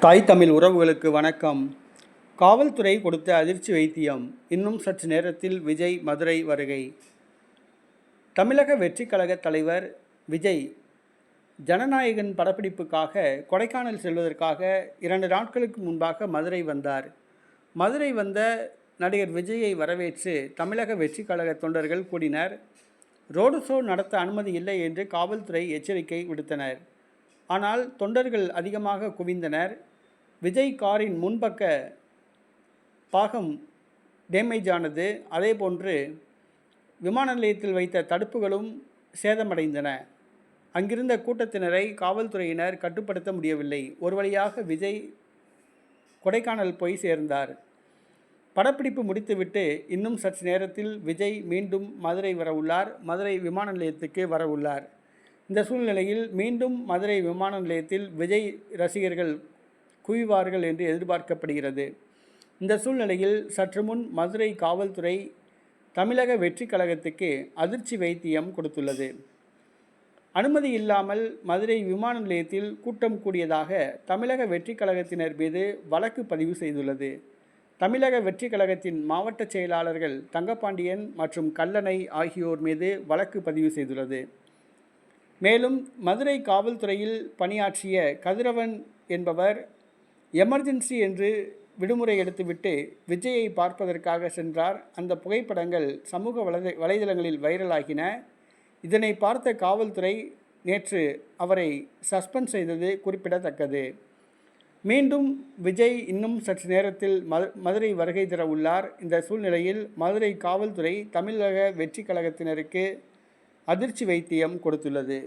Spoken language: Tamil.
தாய் தமிழ் உறவுகளுக்கு வணக்கம். காவல்துறை கொடுத்த அதிர்ச்சி வைத்தியம். இன்னும் சற்று நேரத்தில் விஜய் மதுரை வருகை. தமிழக வெற்றி கழக தலைவர் விஜய் ஜனநாயகன் படப்பிடிப்புக்காக கொடைக்கானல் செல்வதற்காக 2 நாட்களுக்கு முன்பாக மதுரை வந்தார். மதுரை வந்த நடிகர் விஜயை வரவேற்று தமிழக வெற்றி கழக தொண்டர்கள் கூடினர். ரோடு ஷோ நடத்த அனுமதி இல்லை என்று காவல்துறை எச்சரிக்கை விடுத்தனர். ஆனால் தொண்டர்கள் அதிகமாக குவிந்தனர். விஜய் காரின் முன்பக்க பாகம் டேமேஜ் ஆனது. அதேபோன்று விமான நிலையத்தில் வைத்த தடுப்புகளும் சேதமடைந்தன. அங்கிருந்த கூட்டத்தினரை காவல்துறையினர் கட்டுப்படுத்த முடியவில்லை. ஒரு வழியாக விஜய் கொடைக்கானல் போய் சேர்ந்தார். படப்பிடிப்பு முடித்துவிட்டு இன்னும் சற்று நேரத்தில் விஜய் மீண்டும் மதுரை வரவுள்ளார். மதுரை விமான நிலையத்துக்கு வரவுள்ளார். இந்த சூழ்நிலையில் மீண்டும் மதுரை விமான நிலையத்தில் விஜய் ரசிகர்கள் குவிவார்கள் என்று எதிர்பார்க்கப்படுகிறது. இந்த சூழ்நிலையில் சற்று முன் மதுரை காவல்துறை தமிழக வெற்றி கழகத்துக்கு அதிர்ச்சி வைத்தியம் கொடுத்துள்ளது. அனுமதி இல்லாமல் மதுரை விமான நிலையத்தில் கூட்டம் கூடியதாக தமிழக வெற்றி கழகத்தினர் மீது வழக்கு பதிவு செய்துள்ளது. தமிழக வெற்றி கழகத்தின் மாவட்ட செயலாளர்கள் தங்கப்பாண்டியன் மற்றும் கல்லணை ஆகியோர் மீது வழக்கு பதிவு செய்துள்ளது. மேலும் மதுரை காவல்துறையில் பணியாற்றிய கதிரவன் என்பவர் எமர்ஜென்சி என்று விடுமுறை எடுத்துவிட்டு விஜயை பார்ப்பதற்காக சென்றார். அந்த புகைப்படங்கள் சமூக வலைதளங்களில் வைரலாகின. இதனை பார்த்த காவல்துறை நேற்று அவரை சஸ்பெண்ட் செய்தது குறிப்பிடத்தக்கது. மீண்டும் விஜய் இன்னும் சற்று நேரத்தில் மதுரை வருகை தர உள்ளார். இந்த சூழ்நிலையில் மதுரை காவல்துறை தமிழக வெற்றி கழகத்தினருக்கு அதிர்ச்சி வைத்தியம் கொடுத்துள்ளது.